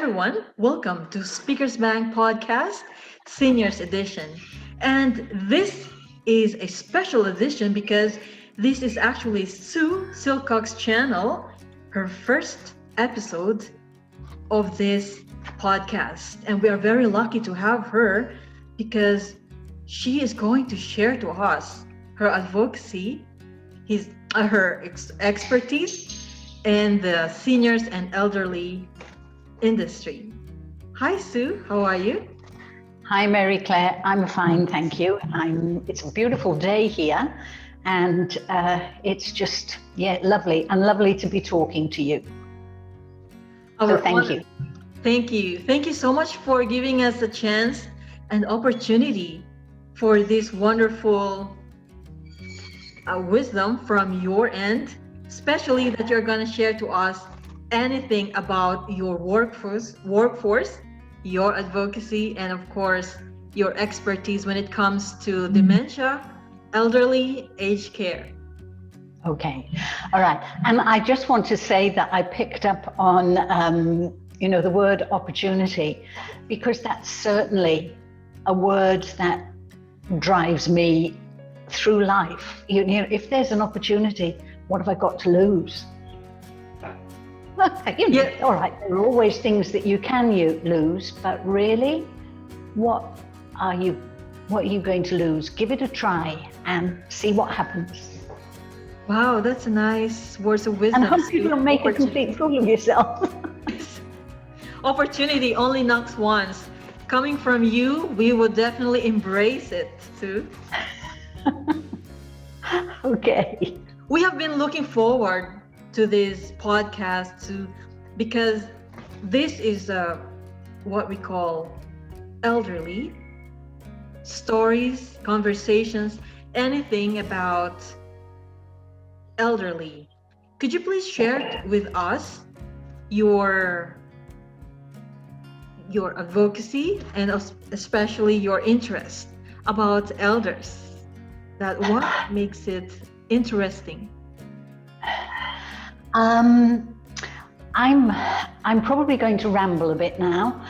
everyone. Welcome to Speakers Bank Podcast, Seniors Edition. And this is a special edition because this is actually Sue Silcox channel, her first episode of this podcast. And we are very lucky to have her because she is going to share to us her advocacy, her expertise in the seniors and elderly industry. Hi, Sue. How are you? Hi, Mary Claire. I'm fine, thank you. It's a beautiful day here, and it's just lovely and lovely to be talking to you. So thank you. Thank you so much for giving us a chance and opportunity for this wonderful wisdom from your end, especially that you're going to share to us anything about your workforce, your advocacy, and of course, your expertise when it comes to dementia, elderly, aged care. Okay. All right. And I just want to say that I picked up on, the word opportunity, because that's certainly a word that drives me through life. If there's an opportunity, what have I got to lose? All right, there are always things that you can lose, but really, what are you going to lose? Give it a try and see what happens. Wow, that's a nice words of wisdom. And hope you don't make a complete fool of yourself. Opportunity only knocks once. Coming from you, we would definitely embrace it too. Okay. We have been looking forward to this podcast because this is what we call elderly stories, conversations, anything about elderly. Could you please share with us your advocacy and especially your interest about elders? That what makes it interesting? I'm probably going to ramble a bit now,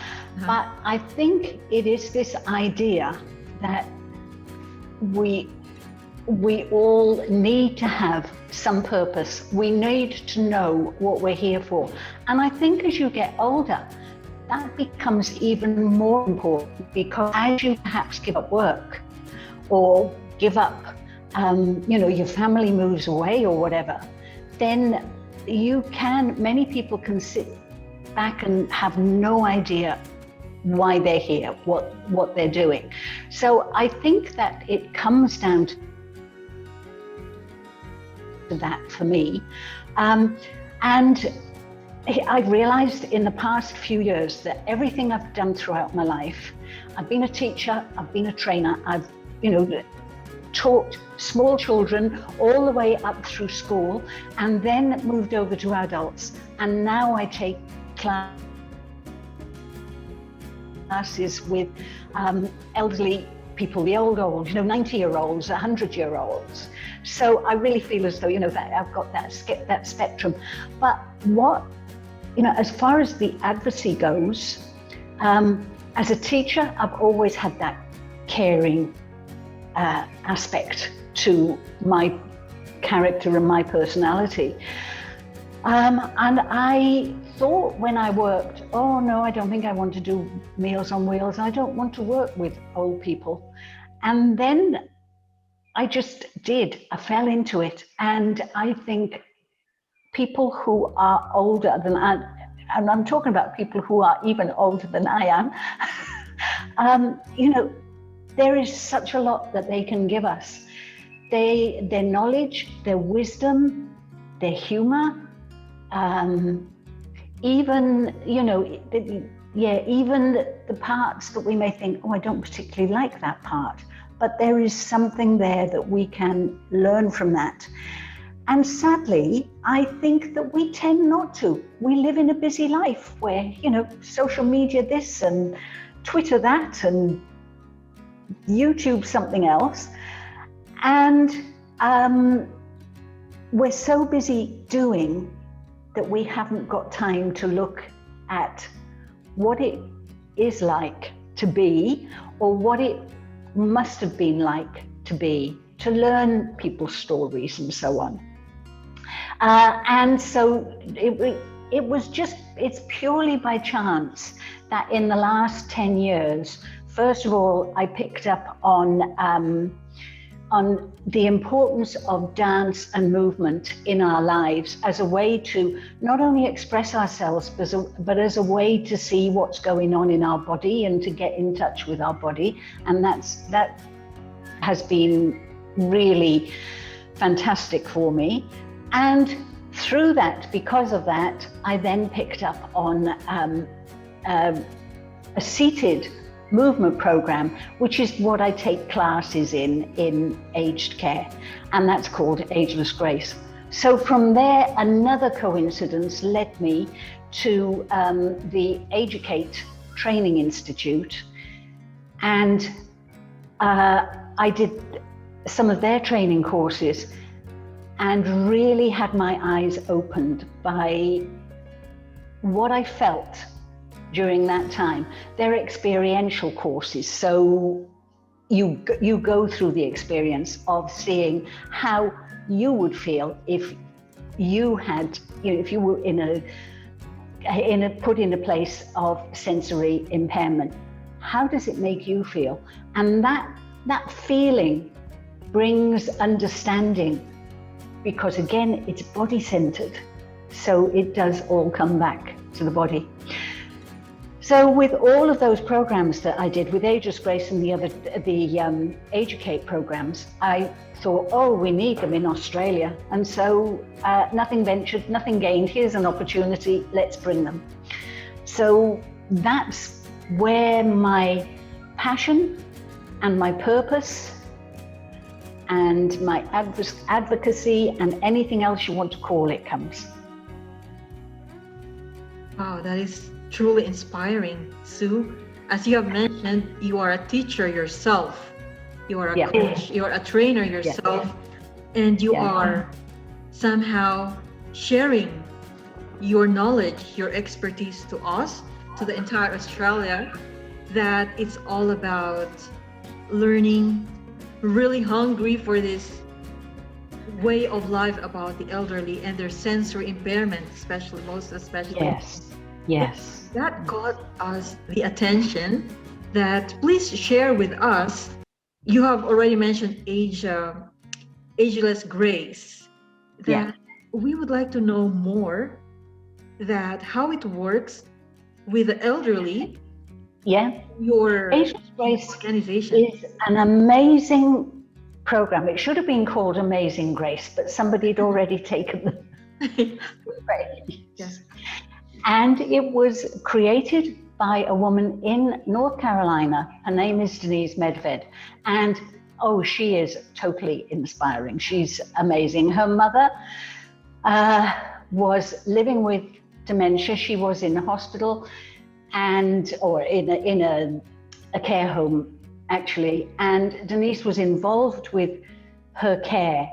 but I think it is this idea that we all need to have some purpose. We need to know what we're here for. And I think as you get older, that becomes even more important, because as you perhaps give up work or give up, your family moves away or whatever, then many people can sit back and have no idea why they're here, what they're doing. So I think that it comes down to that for me. And I've realized in the past few years that everything I've done throughout my life, I've been a teacher, I've been a trainer, I've, taught small children all the way up through school, and then moved over to adults. And now I take classes with elderly people, the old, 90-year-olds, 100-year-olds. So I really feel as though, that I've got that spectrum. But as far as the advocacy goes, as a teacher, I've always had that caring aspect to my character and my personality. And I thought when I worked, oh no, I don't think I want to do Meals on Wheels. I don't want to work with old people. And then I just did. I fell into it. And I think people who are older than I, and I'm talking about people who are even older than I am, there is such a lot that they can give us. Their knowledge, their wisdom, their humor, even the parts that we may think, oh, I don't particularly like that part, but there is something there that we can learn from that. And sadly, I think that we tend not to. We live in a busy life where, social media this and Twitter that and YouTube something else. And we're so busy doing that we haven't got time to look at what it is like to be, or what it must have been like to be, to learn people's stories and so on. And so it's purely by chance that in the last 10 years, first of all, I picked up on the importance of dance and movement in our lives as a way to not only express ourselves, but as a way to see what's going on in our body and to get in touch with our body. And that has been really fantastic for me. And through that, because of that, I then picked up on a seated movement program, which is what I take classes in aged care, and that's called Ageless Grace. So from there, another coincidence led me to the Educate Training Institute, and I did some of their training courses and really had my eyes opened by what I felt during that time. They're experiential courses, so you go through the experience of seeing how you would feel if you had, if you were put in a place of sensory impairment. How does it make you feel? And that feeling brings understanding, because again, it's body-centered, so it does all come back to the body. So with all of those programs that I did with Ageless Grace and the Educate programs, I thought, oh, we need them in Australia. And so nothing ventured, nothing gained. Here's an opportunity, let's bring them. So that's where my passion and my purpose and my advocacy and anything else you want to call it comes. Wow, that is truly inspiring, Sue. As you have mentioned, you are a teacher yourself. You are a coach, you are a trainer yourself, and you are somehow sharing your knowledge, your expertise to us, to the entire Australia, that it's all about learning, really hungry for this way of life about the elderly and their sensory impairment, most especially. Yes. That got us the attention that please share with us. You have already mentioned Ageless Grace. That we would like to know more, that how it works with the elderly. Your Ageless Grace organization is an amazing program. It should have been called Amazing Grace, but somebody had already taken the phrase. Yes. And it was created by a woman in North Carolina. Her name is Denise Medved. And she is totally inspiring. She's amazing. Her mother was living with dementia. She was in a hospital or in a care home, actually. And Denise was involved with her care.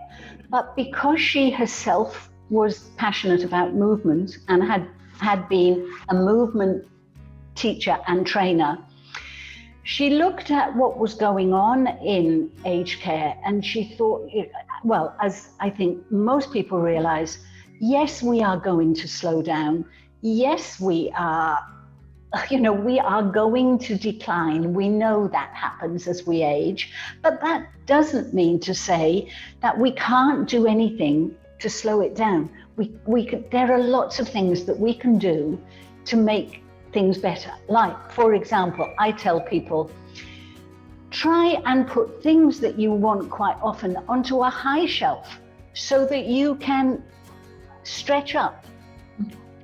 But because she herself was passionate about movement and had been a movement teacher and trainer, she looked at what was going on in aged care and she thought, well, as I think most people realize, yes, we are going to slow down. Yes, we are going to decline. We know that happens as we age, but that doesn't mean to say that we can't do anything to slow it down. There are lots of things that we can do to make things better. Like, for example, I tell people, try and put things that you want quite often onto a high shelf so that you can stretch up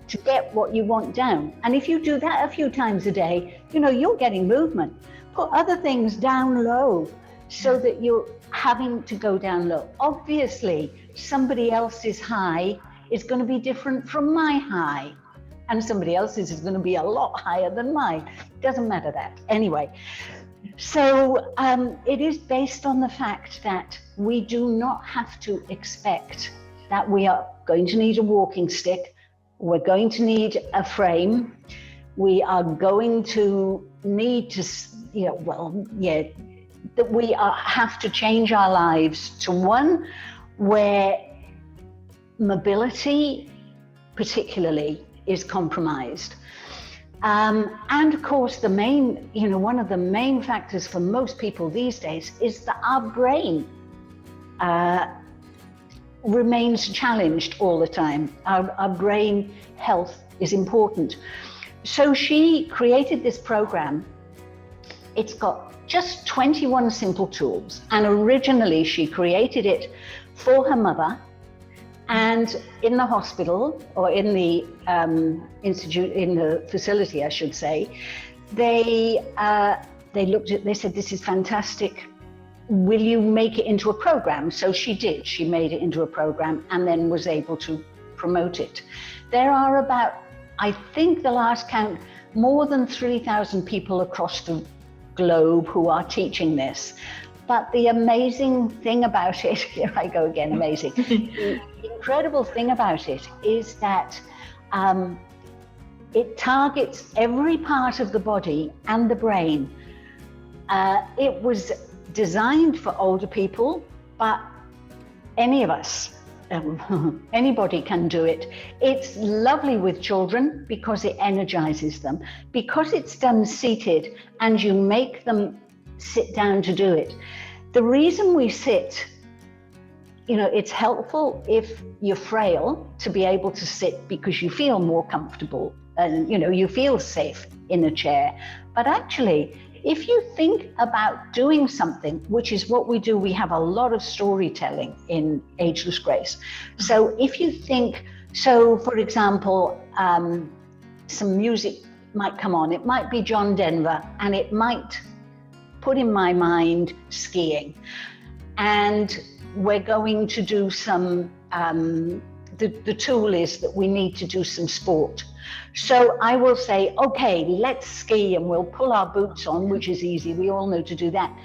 to get what you want down. And if you do that a few times a day, you're getting movement. Put other things down low so that you're having to go down low. Obviously, somebody else's high is going to be different from my high, and somebody else's is going to be a lot higher than mine. Doesn't matter that. Anyway, so it is based on the fact that we do not have to expect that we are going to need a walking stick, we're going to need a frame. We are going to need to, that we have to change our lives to one where mobility particularly is compromised. And of course, one of the main factors for most people these days is that our brain remains challenged all the time. Our brain health is important. So she created this program. It's got just 21 simple tools. And originally she created it for her mother. And in the hospital, or in the in the facility, I should say, they said, this is fantastic. Will you make it into a program? So she did. She made it into a program and then was able to promote it. There are about, I think the last count, more than 3,000 people across the globe who are teaching this. But the amazing thing about it, here I go again, amazing. The incredible thing about it is that it targets every part of the body and the brain. It was designed for older people, but any of us, anybody can do it. It's lovely with children because it energizes them. Because it's done seated and you make them sit down to do it. The reason we sit, it's helpful if you're frail to be able to sit because you feel more comfortable and, you feel safe in a chair. But actually, if you think about doing something, which is what we do, we have a lot of storytelling in Ageless Grace. So if you think, for example, some music might come on, it might be John Denver, and it might put in my mind skiing. And we're going to do some, the tool is that we need to do some sport. So I will say, okay, let's ski, and we'll pull our boots on, which is easy. We all know to do that.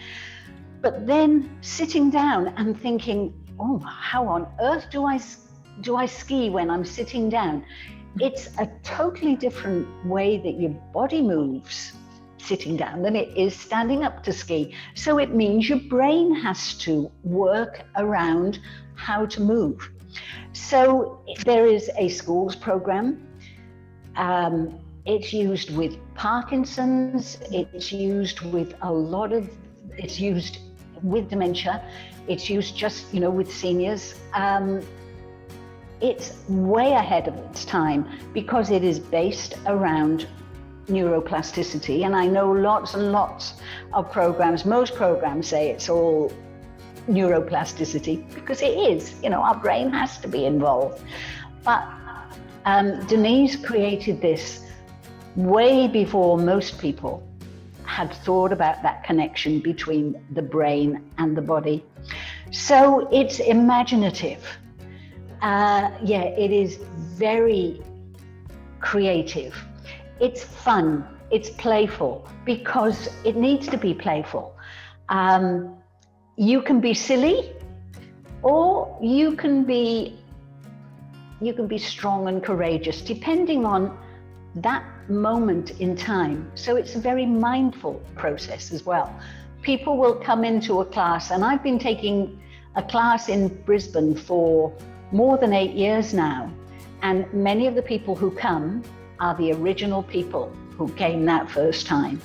But then sitting down and thinking, oh, how on earth do I ski when I'm sitting down? It's a totally different way that your body moves sitting down than it is standing up to ski. So it means your brain has to work around how to move. So there is a schools program. It's used with Parkinson's. It's used with it's used with dementia. It's used just, with seniors. It's way ahead of its time because it is based around neuroplasticity. And I know lots and lots of programs, most programs say it's all neuroplasticity because it is, our brain has to be involved. But Denise created this way before most people had thought about that connection between the brain and the body. So it's imaginative. It is very creative. It's fun, it's playful, because it needs to be playful. You can be silly, or you can be strong and courageous, depending on that moment in time. So it's a very mindful process as well. People will come into a class, and I've been taking a class in Brisbane for more than 8 years now, and many of the people who come are the original people who came that first time.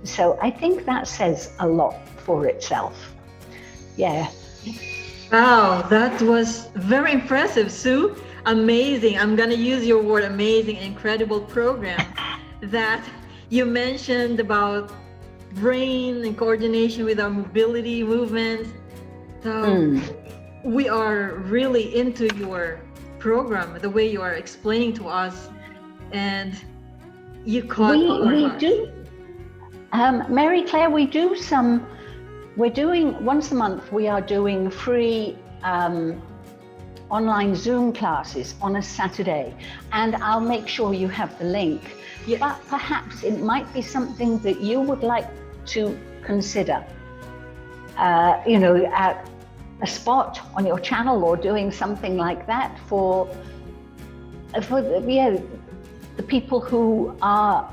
So I think that says a lot for itself. Yeah. Wow, that was very impressive, Sue. Amazing. I'm going to use your word amazing, incredible program that you mentioned about brain and coordination with our mobility movements. So we are really into your program, the way you are explaining to us, and you caught our heart. Do, Mary Claire, we're doing once a month, we are doing free online Zoom classes on a Saturday, and I'll make sure you have the link. Yes. But perhaps it might be something that you would like to consider, at a spot on your channel, or doing something like that for the people who are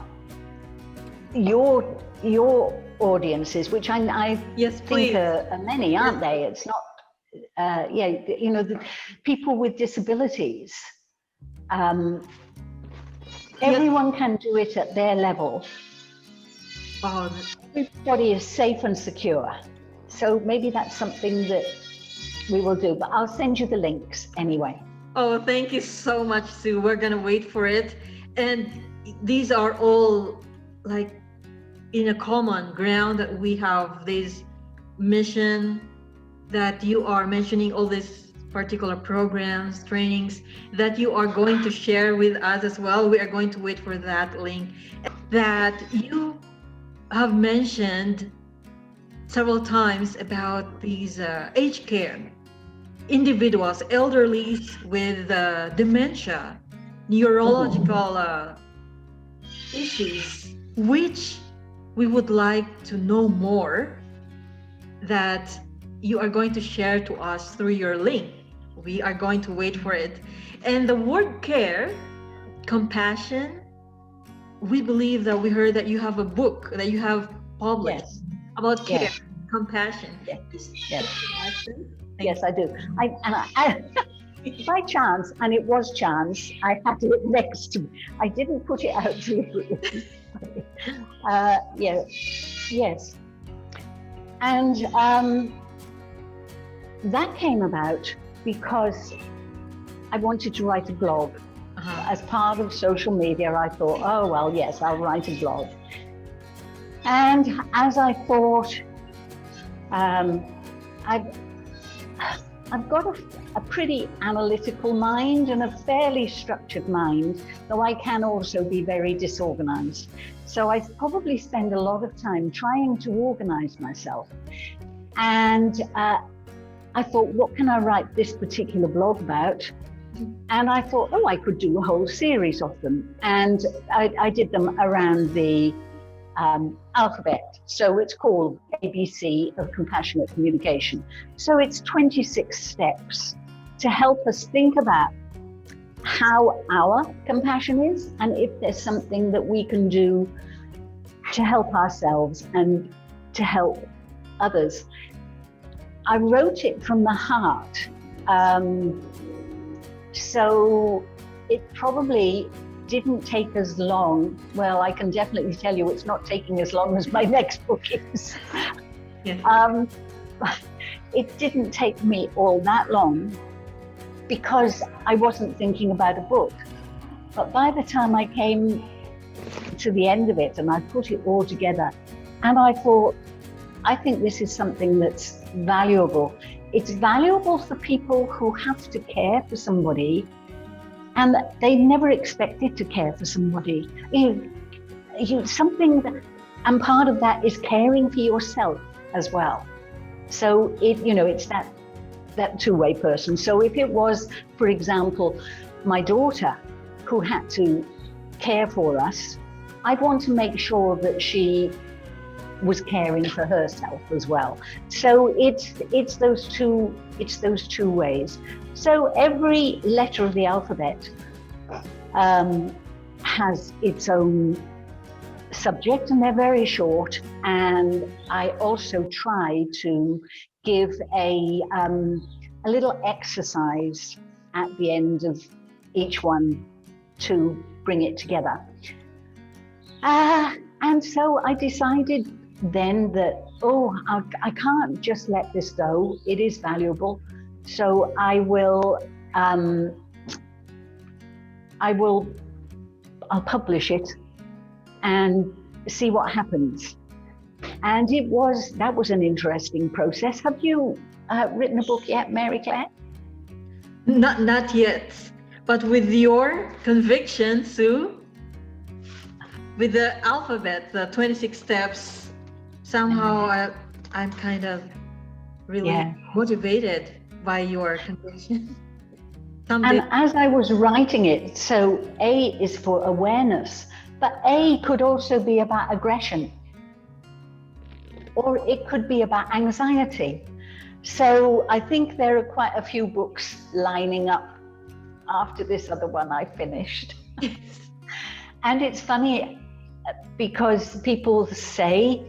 your audiences, which I Yes, think please. are many, aren't they? It's not, the people with disabilities. Everyone can do it at their level. Oh, Everybody is safe and secure. So maybe that's something that we will do, but I'll send you the links anyway. oh, thank you so much, Sue. We're gonna wait for it. And these are all like in a common ground that we have this mission that you are mentioning, all these particular programs, trainings that you are going to share with us as well. We are going to wait for that link that you have mentioned several times about these aged care individuals, elderlies with dementia, neurological issues, which we would like to know more, that you are going to share to us through your link. We are going to wait for it. And the word care, compassion, we believe that we heard that you have a book that you have published about care, compassion. Yes, I do. I by chance, and it was chance, I had it next to me. I didn't put it out deliberately. Yes. And that came about because I wanted to write a blog. As part of social media, I thought, oh, well, yes, I'll write a blog. And as I thought, I've got a pretty analytical mind and a fairly structured mind, though I can also be very disorganized. So I probably spend a lot of time trying to organize myself. And I thought, what can I write this particular blog about? And I thought, oh, I could do a whole series of them. And I did them around the alphabet. So it's called ABC of Compassionate Communication. So it's 26 steps to help us think about how our compassion is and if there's something that we can do to help ourselves and to help others. I wrote it from the heart. So it probably didn't take as long. Well, I can definitely tell you it's not taking as long as my next book is. But it didn't take me all that long because I wasn't thinking about a book. But by the time I came to the end of it and I put it all together, and I thought, I think this is something that's valuable. It's valuable for people who have to care for somebody and they never expected to care for somebody. And part of that is caring for yourself as well. So it's that two-way person. So if it was, for example, my daughter who had to care for us, I'd want to make sure that she was caring for herself as well. So it's those two ways. So every letter of the alphabet has its own subject, and they're very short. And I also try to give a little exercise at the end of each one to bring it together. And so I decided then that, I can't just let this go. It is valuable. So I'll publish it and see what happens. And that was an interesting process. Have you written a book yet, Mary Claire? Not yet, but with your conviction, Sue, with the alphabet, the 26 steps, somehow I'm kind of really motivated by your conviction. And as I was writing it, so A is for awareness, but A could also be about aggression, or it could be about anxiety. So I think there are quite a few books lining up after this other one I finished. And it's funny, because people say,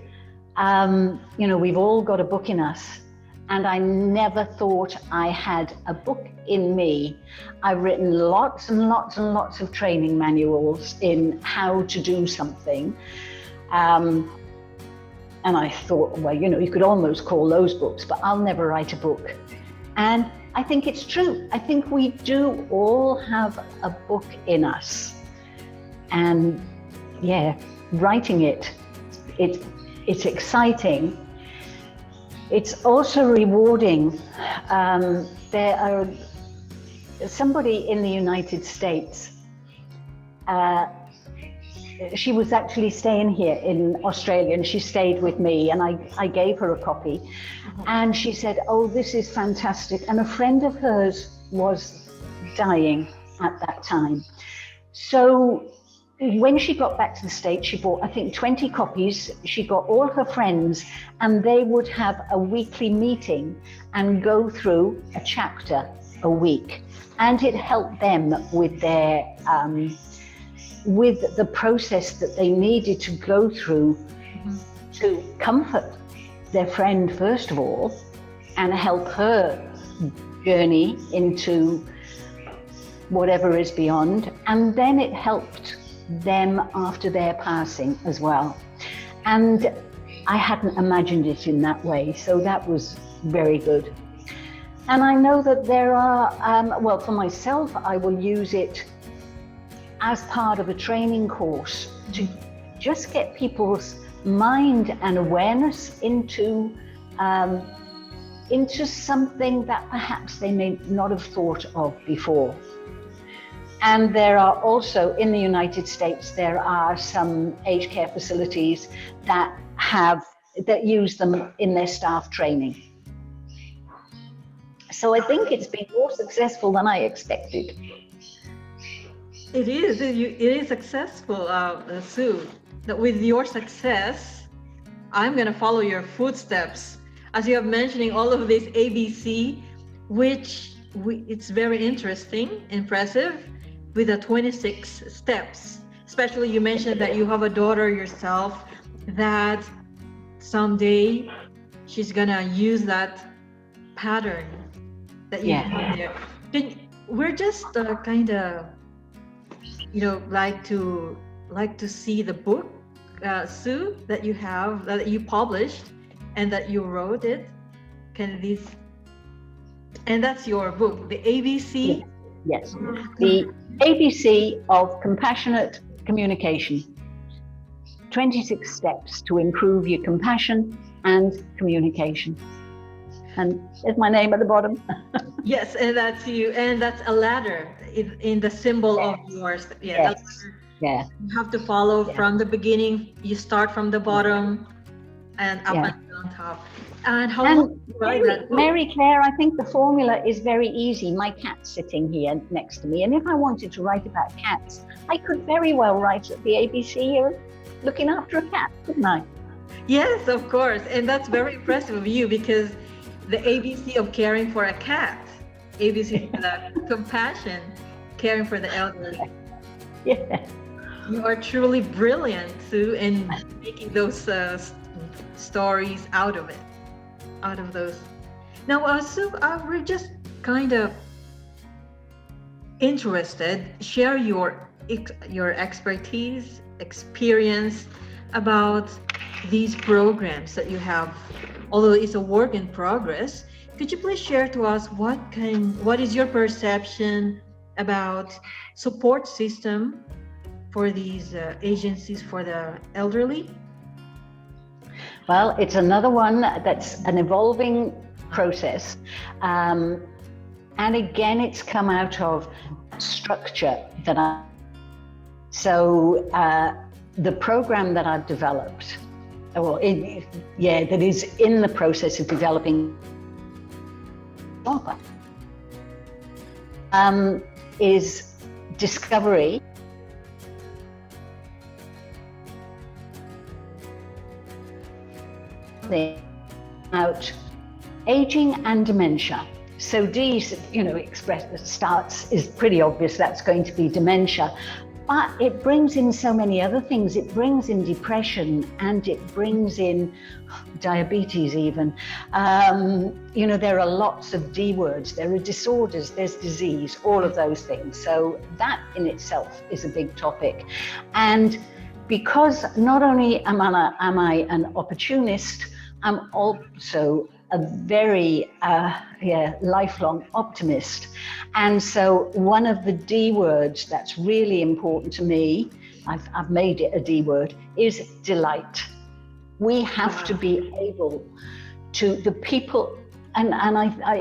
we've all got a book in us. And I never thought I had a book in me. I've written lots and lots and lots of training manuals in how to do something. And I thought, well, you could almost call those books, but I'll never write a book. And I think it's true. I think we do all have a book in us. And yeah, writing it's exciting. It's also rewarding. There are somebody in the United States. She was actually staying here in Australia, and she stayed with me, and I gave her a copy. And she said, "Oh, this is fantastic." And a friend of hers was dying at that time. So when she got back to the States, she bought, I think, 20 copies. She got all her friends, and they would have a weekly meeting and go through a chapter a week. And it helped them with their, with the process that they needed to go through to comfort their friend, first of all, and help her journey into whatever is beyond. And then it helped them after their passing as well. And I hadn't imagined it in that way, so that was very good. And I know that there are, well, for myself, I will use it as part of a training course to just get people's mind and awareness into something that perhaps they may not have thought of before. And there are also, in the United States, there are some aged care facilities that use them in their staff training. So I think it's been more successful than I expected. It is successful, Sue. That with your success, I'm going to follow your footsteps. As you have mentioning all of this ABC, which it's very interesting, impressive, with the 26 steps. Especially you mentioned that you have a daughter yourself, that someday she's gonna use that pattern that you have there. We're just kind of, like to see the book, Sue, that you have, that you published and that you wrote it. And that's your book, the ABC. Yes, the ABC of compassionate communication. 26 steps to improve your compassion and communication. And there's my name at the bottom. Yes, and that's you. And that's a ladder in the symbol of yours. Yeah. Yeah. You have to follow from the beginning. You start from the bottom and up and on top. And how long did you write that book? Mary Claire, I think the formula is very easy. My cat's sitting here next to me, and if I wanted to write about cats, I could very well write the ABC of looking after a cat, couldn't I? Yes, of course. And that's very impressive of you, because the ABC of caring for a cat, ABC for that compassion, caring for the elderly. Yeah. You are truly brilliant, Sue, in making those stories out of those. Now, Sue, we're just kind of interested. Share your expertise, experience about these programs that you have. Although it's a work in progress, could you please share to us what is your perception about support system for these agencies for the elderly? Well, it's another one that's an evolving process. And again, it's come out of structure So the program that I've developed, that is in the process of developing, is discovery. About aging and dementia. So D, is pretty obvious that's going to be dementia. But it brings in so many other things. It brings in depression, and it brings in diabetes even. There are lots of D words. There are disorders, there's disease, all of those things. So that in itself is a big topic. And because not only am I an opportunist, I'm also a very lifelong optimist. And so one of the D words that's really important to me, I've made it a D word, is delight. We have to be able to, the people, and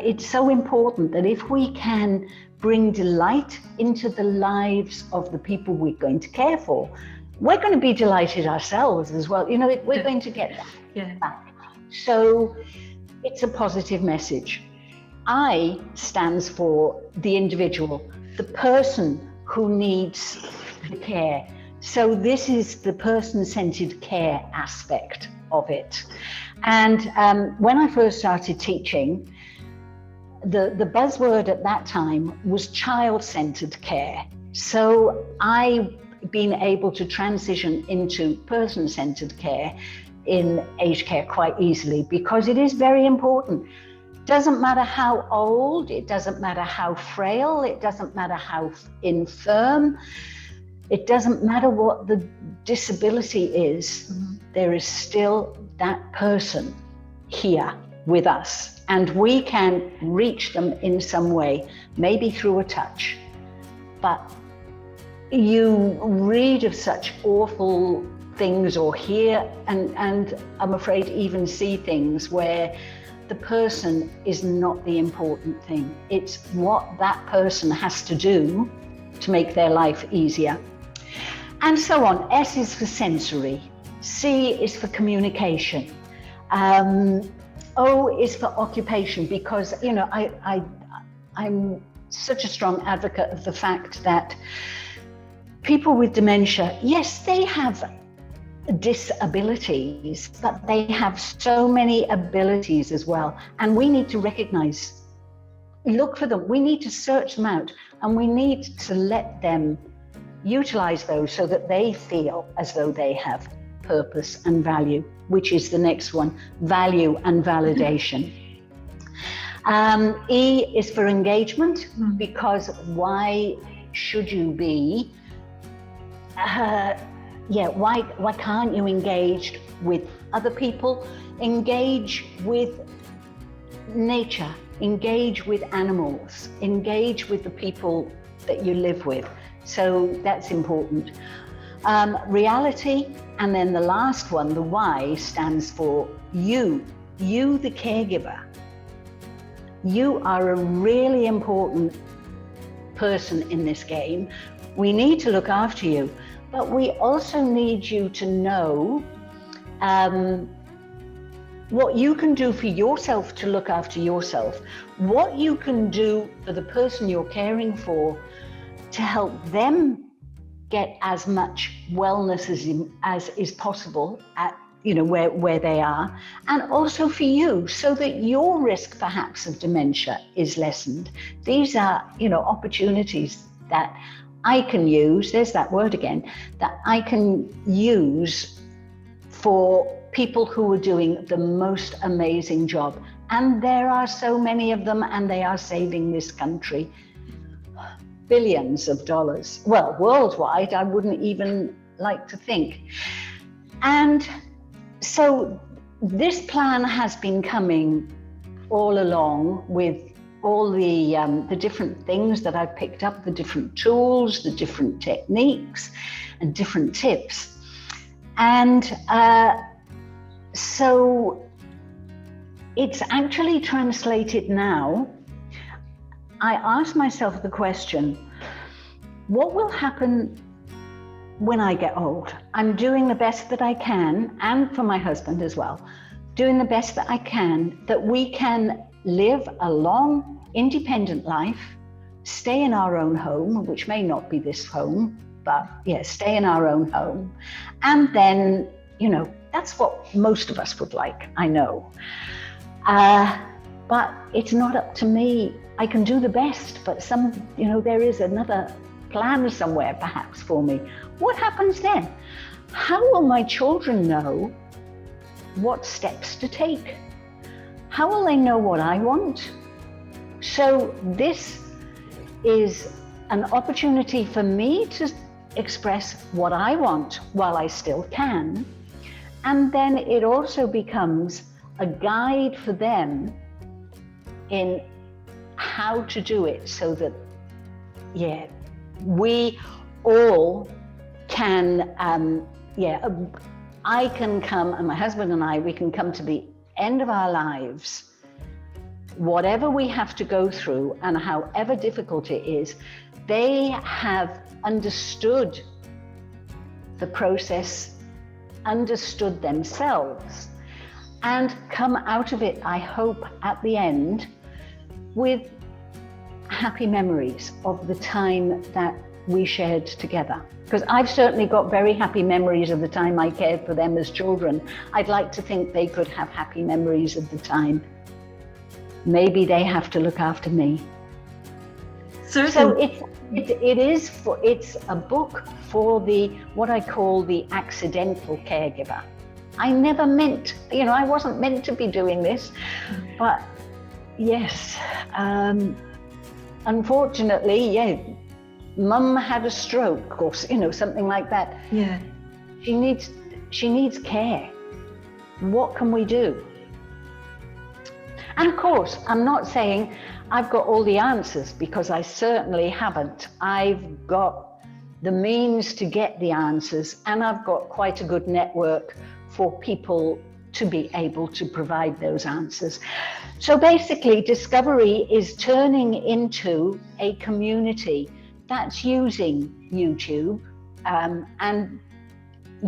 it's so important that if we can bring delight into the lives of the people we're going to care for, we're going to be delighted ourselves as well. We're going to get that back. So it's a positive message. I stands for the individual, the person who needs the care. So this is the person-centered care aspect of it. And when I first started teaching, the buzzword at that time was child-centered care. So I've been able to transition into person-centered care in aged care quite easily, because it is very important. Doesn't matter how old, it doesn't matter how frail, it doesn't matter how infirm, it doesn't matter what the disability is, there is still that person here with us, and we can reach them in some way, maybe through a touch. But you read of such awful things or hear, and I'm afraid even see things where the person is not the important thing. It's what that person has to do to make their life easier. And so on. S is for sensory. C is for communication. O is for occupation, because, I'm such a strong advocate of the fact that people with dementia, yes, they have disabilities, but they have so many abilities as well. And we need to recognize, look for them. We need to search them out, and we need to let them utilize those so that they feel as though they have purpose and value, which is the next one, value and validation. E is for engagement, because why should you be why can't you engage with other people, engage with nature, engage with animals, engage with the people that you live with? So that's important. Reality, and then the last one, the Y, stands for you the caregiver. You are a really important person in this game. We need to look after you, but we also need you to know what you can do for yourself to look after yourself, what you can do for the person you're caring for to help them get as much wellness as is possible at where they are, and also for you, so that your risk perhaps of dementia is lessened. These are opportunities that I can use, there's that word again, that I can use for people who are doing the most amazing job. And there are so many of them, and they are saving this country billions of dollars. Well, worldwide, I wouldn't even like to think. And so this plan has been coming all along with all the different things that I've picked up, the different tools, the different techniques and different tips. And so it's actually translated now. I ask myself the question, what will happen when I get old? I'm doing the best that I can, and for my husband as well, doing the best that I can, that we can live a long, independent life, stay in our own home, which may not be this home, but stay in our own home. And then, that's what most of us would like, I know. But it's not up to me. I can do the best, but there is another plan somewhere perhaps for me. What happens then? How will my children know what steps to take? How will they know what I want? So this is an opportunity for me to express what I want while I still can. And then it also becomes a guide for them in how to do it so that, we all can, I can come, and my husband and I, we can come to the end of our lives, whatever we have to go through and however difficult it is, they have understood the process, understood themselves, and come out of it, I hope, at the end with happy memories of the time that we shared together. Because I've certainly got very happy memories of the time I cared for them as children. I'd like to think they could have happy memories of the time maybe they have to look after me. Certainly. So it's a book for what I call the accidental caregiver. I never meant, I wasn't meant to be doing this, but yes, unfortunately, Mum had a stroke or something like that. Yeah. She needs care. What can we do? And of course, I'm not saying I've got all the answers, because I certainly haven't. I've got the means to get the answers, and I've got quite a good network for people to be able to provide those answers. So basically, Discovery is turning into a community that's using YouTube and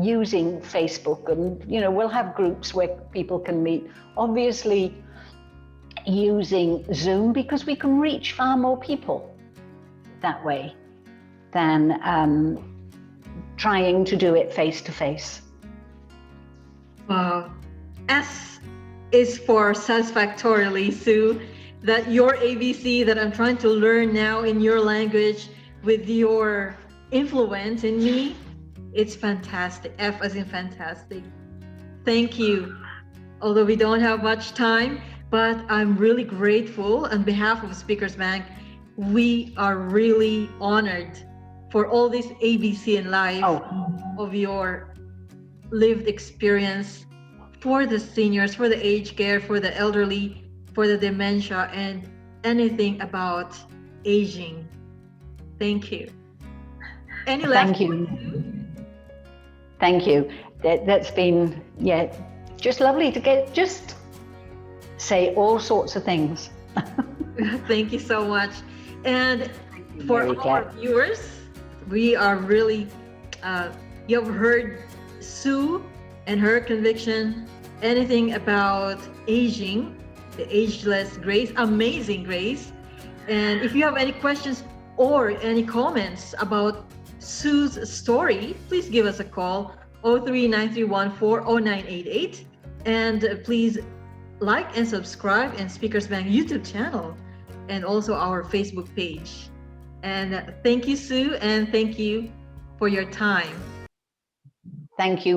using Facebook, and we'll have groups where people can meet, obviously using Zoom, because we can reach far more people that way than trying to do it face to face. Wow. S is for satisfactorily, Sue, that your ABC that I'm trying to learn now in your language with your influence in me, it's fantastic. F as in fantastic. Thank you. Although we don't have much time, but I'm really grateful on behalf of Speakers Bank. We are really honored for all this ABC in life of your lived experience for the seniors, for the aged care, for the elderly, for the dementia, and anything about aging. Thank you. Any last Thank you. Thank you. That's been, just lovely to just say all sorts of things. Thank you so much. And for our viewers, we are really, you have heard Sue and her conviction, anything about aging, the Ageless Grace, Amazing Grace. And if you have any questions or any comments about Sue's story, please give us a call, 03-931-40988. And please like and subscribe in Speakers Bank YouTube channel and also our Facebook page. And thank you, Sue, and thank you for your time. Thank you